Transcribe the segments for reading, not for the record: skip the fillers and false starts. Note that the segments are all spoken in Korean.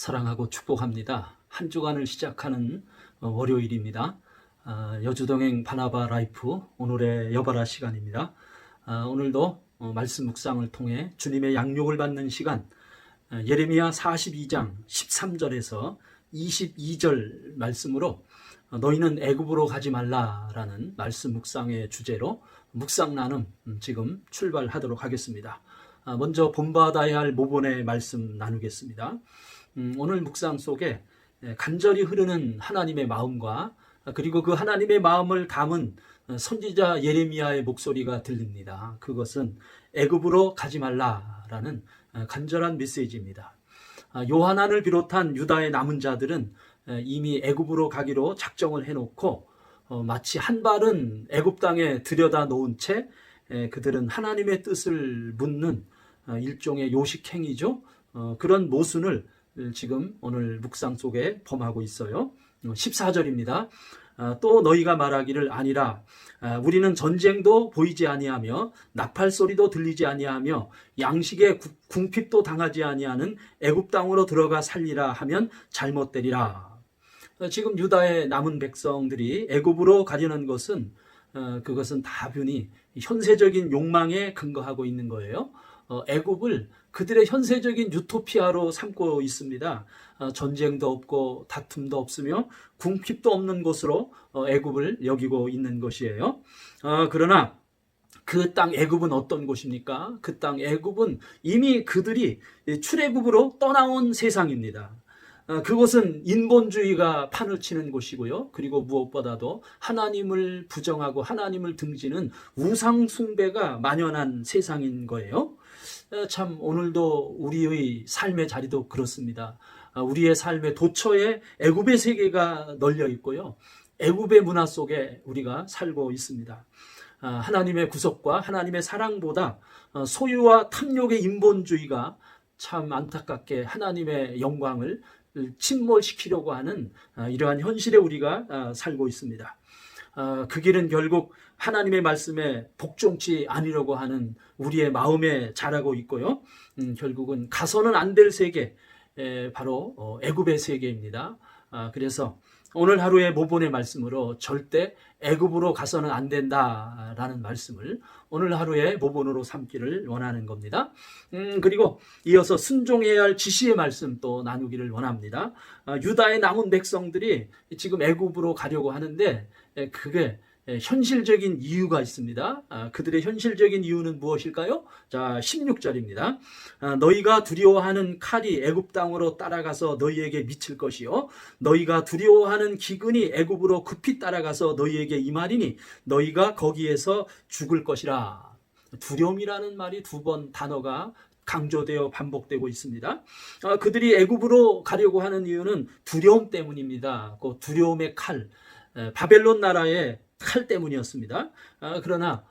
사랑하고 축복합니다. 한 주간을 시작하는 월요일입니다. 여주동행 바나바 라이프 오늘의 여바라 시간입니다. 오늘도 말씀 묵상을 통해 주님의 양육을 받는 시간, 예레미야 42장 13절에서 22절 말씀으로 너희는 애굽으로 가지 말라라는 말씀 묵상의 주제로 묵상 나눔 지금 출발하도록 하겠습니다. 먼저 본받아야 할 모본의 말씀 나누겠습니다. 오늘 묵상 속에 간절히 흐르는 하나님의 마음과 그리고 그 하나님의 마음을 담은 선지자 예레미야의 목소리가 들립니다. 그것은 애굽으로 가지 말라라는 간절한 메시지입니다. 요하난을 비롯한 유다의 남은 자들은 이미 애굽으로 가기로 작정을 해놓고 마치 한 발은 애굽 땅에 들여다 놓은 채 그들은 하나님의 뜻을 묻는 일종의 요식행위죠. 그런 모순을 지금 오늘 묵상 속에 범하고 있어요. 14절입니다. 또 너희가 말하기를 아니라 우리는 전쟁도 보이지 아니하며 나팔 소리도 들리지 아니하며 양식의 궁핍도 당하지 아니하는 애굽 땅으로 들어가 살리라 하면 잘못되리라. 지금 유다의 남은 백성들이 애굽으로 가려는 것은 그것은 다분히 현세적인 욕망에 근거하고 있는 거예요. 애굽을 그들의 현세적인 유토피아로 삼고 있습니다. 전쟁도 없고 다툼도 없으며 궁핍도 없는 곳으로 애굽을 여기고 있는 것이에요. 그러나 그 땅 애굽은 어떤 곳입니까? 그 땅 애굽은 이미 그들이 출애굽으로 떠나온 세상입니다. 그곳은 인본주의가 판을 치는 곳이고요. 그리고 무엇보다도 하나님을 부정하고 하나님을 등지는 우상 숭배가 만연한 세상인 거예요. 참 오늘도 우리의 삶의 자리도 그렇습니다. 우리의 삶의 도처에 애굽의 세계가 널려 있고요. 애굽의 문화 속에 우리가 살고 있습니다. 하나님의 구속과 하나님의 사랑보다 소유와 탐욕의 인본주의가 참 안타깝게 하나님의 영광을 침몰시키려고 하는 이러한 현실에 우리가 살고 있습니다. 그 길은 결국 하나님의 말씀에 복종치 아니려고 하는 우리의 마음에 자라고 있고요. 결국은 가서는 안 될 세계, 바로 애굽의 세계입니다. 그래서 오늘 하루의 모본의 말씀으로 절대 애굽으로 가서는 안 된다라는 말씀을 오늘 하루의 모본으로 삼기를 원하는 겁니다. 그리고 이어서 순종해야 할 지시의 말씀 또 나누기를 원합니다. 유다의 남은 백성들이 지금 애굽으로 가려고 하는데 그게 현실적인 이유가 있습니다. 그들의 현실적인 이유는 무엇일까요? 자, 16절입니다. 너희가 두려워하는 칼이 애굽 땅으로 따라가서 너희에게 미칠 것이요 너희가 두려워하는 기근이 애굽으로 급히 따라가서 너희에게 임하리니 너희가 거기에서 죽을 것이라. 두려움이라는 말이 두 번 단어가 강조되어 반복되고 있습니다. 그들이 애굽으로 가려고 하는 이유는 두려움 때문입니다. 그 두려움의 칼, 바벨론 나라의 칼 때문이었습니다. 그러나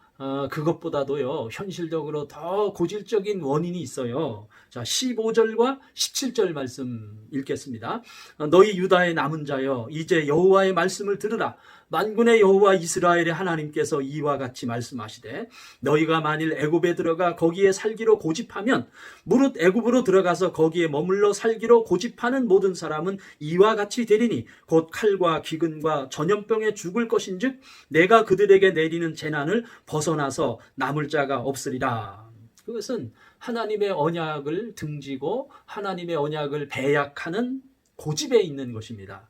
그것보다도요 현실적으로 더 고질적인 원인이 있어요. 자, 15절과 17절 말씀 읽겠습니다. 너희 유다의 남은 자여 이제 여호와의 말씀을 들으라. 만군의 여호와 이스라엘의 하나님께서 이와 같이 말씀하시되 너희가 만일 애굽에 들어가 거기에 살기로 고집하면 무릇 애굽으로 들어가서 거기에 머물러 살기로 고집하는 모든 사람은 이와 같이 되리니 곧 칼과 기근과 전염병에 죽을 것인즉 내가 그들에게 내리는 재난을 벗어나서 남을 자가 없으리라. 그것은 하나님의 언약을 등지고 하나님의 언약을 배약하는 고집에 있는 것입니다.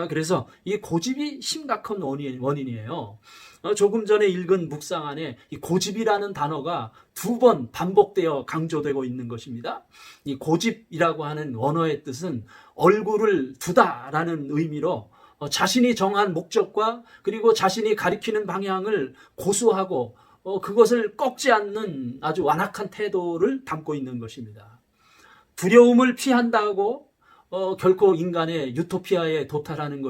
그래서 이 고집이 심각한 원인이에요. 조금 전에 읽은 묵상 안에 이 고집이라는 단어가 두 번 반복되어 강조되고 있는 것입니다. 이 고집이라고 하는 원어의 뜻은 얼굴을 두다라는 의미로 자신이 정한 목적과 그리고 자신이 가리키는 방향을 고수하고 그것을 꺾지 않는 아주 완악한 태도를 담고 있는 것입니다. 두려움을 피한다고 결코 인간의 유토피아에 도달하는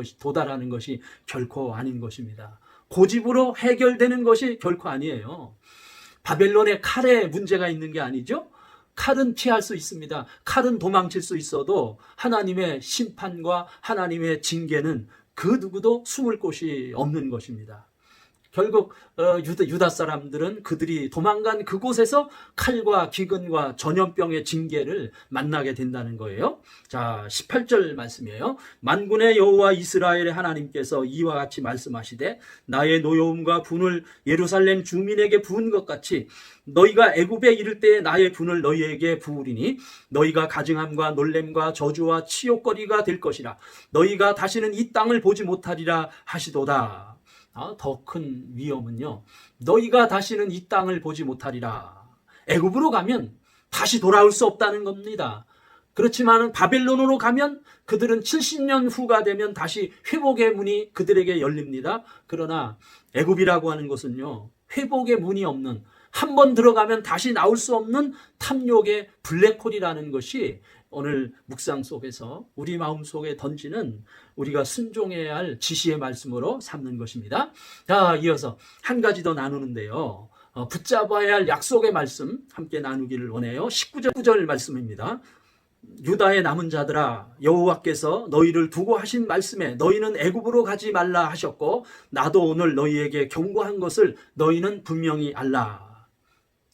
것이 결코 아닌 것입니다. 고집으로 해결되는 것이 결코 아니에요. 바벨론의 칼에 문제가 있는 게 아니죠. 칼은 피할 수 있습니다. 칼은 도망칠 수 있어도 하나님의 심판과 하나님의 징계는 그 누구도 숨을 곳이 없는 것입니다. 결국 유다 사람들은 그들이 도망간 그곳에서 칼과 기근과 전염병의 징계를 만나게 된다는 거예요. 자, 18절 말씀이에요. 만군의 여호와 이스라엘의 하나님께서 이와 같이 말씀하시되 나의 노여움과 분을 예루살렘 주민에게 부은 것 같이 너희가 애굽에 이를 때에 나의 분을 너희에게 부으리니 너희가 가증함과 놀램과 저주와 치욕거리가 될 것이라. 너희가 다시는 이 땅을 보지 못하리라 하시도다. 더 큰 위험은요, 너희가 다시는 이 땅을 보지 못하리라. 애굽으로 가면 다시 돌아올 수 없다는 겁니다. 그렇지만 바벨론으로 가면 그들은 70년 후가 되면 다시 회복의 문이 그들에게 열립니다. 그러나 애굽이라고 하는 것은요, 회복의 문이 없는, 한 번 들어가면 다시 나올 수 없는 탐욕의 블랙홀이라는 것이 오늘 묵상 속에서 우리 마음속에 던지는 우리가 순종해야 할 지시의 말씀으로 삼는 것입니다. 자, 이어서 한 가지 더 나누는데요. 붙잡아야 할 약속의 말씀 함께 나누기를 원해요. 19절 말씀입니다. 유다의 남은 자들아, 여호와께서 너희를 두고 하신 말씀에 너희는 애굽으로 가지 말라 하셨고 나도 오늘 너희에게 경고한 것을 너희는 분명히 알라.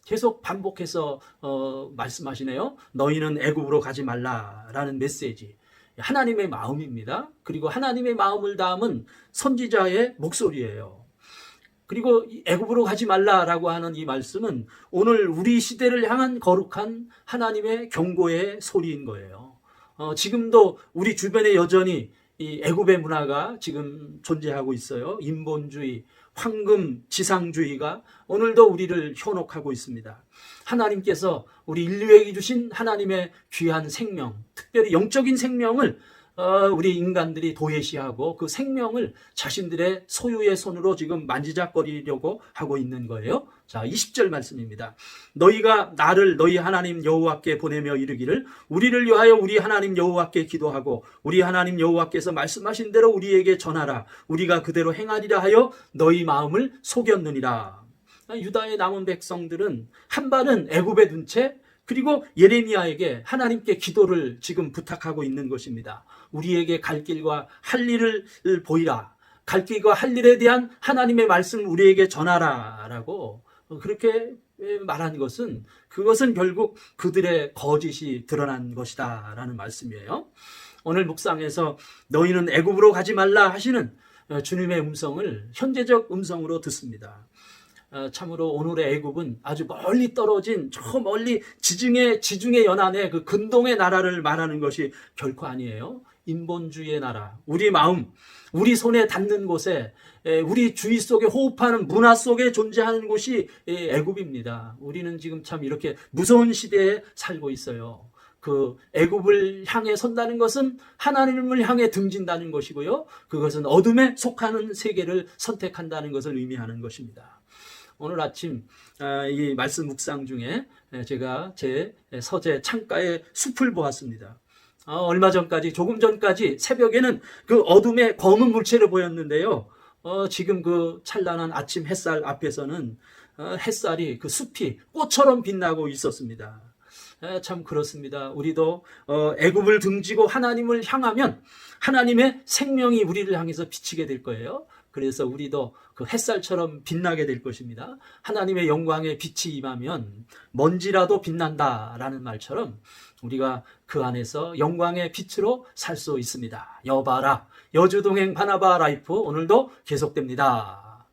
계속 반복해서 말씀하시네요. 너희는 애굽으로 가지 말라라는 메시지. 하나님의 마음입니다. 그리고 하나님의 마음을 담은 선지자의 목소리예요. 그리고 애굽으로 가지 말라라고 하는 이 말씀은 오늘 우리 시대를 향한 거룩한 하나님의 경고의 소리인 거예요. 지금도 우리 주변에 여전히 이 애굽의 문화가 지금 존재하고 있어요. 인본주의, 황금 지상주의가 오늘도 우리를 현혹하고 있습니다. 하나님께서 우리 인류에게 주신 하나님의 귀한 생명, 특별히 영적인 생명을 우리 인간들이 도외시하고 그 생명을 자신들의 소유의 손으로 지금 만지작거리려고 하고 있는 거예요. 자, 20절 말씀입니다. 너희가 나를 너희 하나님 여호와께 보내며 이르기를 우리를 위하여 우리 하나님 여호와께 기도하고 우리 하나님 여호와께서 말씀하신 대로 우리에게 전하라. 우리가 그대로 행하리라 하여 너희 마음을 속였느니라. 유다의 남은 백성들은 한 발은 애굽에 둔 채 그리고 예레미야에게 하나님께 기도를 지금 부탁하고 있는 것입니다. 우리에게 갈 길과 할 일을 보이라. 갈 길과 할 일에 대한 하나님의 말씀을 우리에게 전하라 라고 그렇게 말한 것은 그것은 결국 그들의 거짓이 드러난 것이다 라는 말씀이에요. 오늘 묵상에서 너희는 애굽으로 가지 말라 하시는 주님의 음성을 현재적 음성으로 듣습니다. 참으로 오늘의 애굽은 아주 멀리 떨어진 저 멀리 지중해 연안의 그 근동의 나라를 말하는 것이 결코 아니에요. 인본주의의 나라, 우리 마음, 우리 손에 닿는 곳에 우리 주위 속에 호흡하는 문화 속에 존재하는 곳이 애굽입니다. 우리는 지금 참 이렇게 무서운 시대에 살고 있어요. 그 애굽을 향해 선다는 것은 하나님을 향해 등진다는 것이고요. 그것은 어둠에 속하는 세계를 선택한다는 것을 의미하는 것입니다. 오늘 아침 이 말씀 묵상 중에 제가 제 서재 창가에 숲을 보았습니다. 얼마 전까지, 조금 전까지 새벽에는 그 어둠의 검은 물체를 보였는데요. 지금 그 찬란한 아침 햇살 앞에서는 햇살이 그 숲이 꽃처럼 빛나고 있었습니다. 참 그렇습니다. 우리도 애굽을 등지고 하나님을 향하면 하나님의 생명이 우리를 향해서 비치게 될 거예요. 그래서 우리도 그 햇살처럼 빛나게 될 것입니다. 하나님의 영광의 빛이 임하면 먼지라도 빛난다라는 말처럼 우리가 그 안에서 영광의 빛으로 살 수 있습니다. 여바라, 여주동행 바나바 라이프 오늘도 계속됩니다.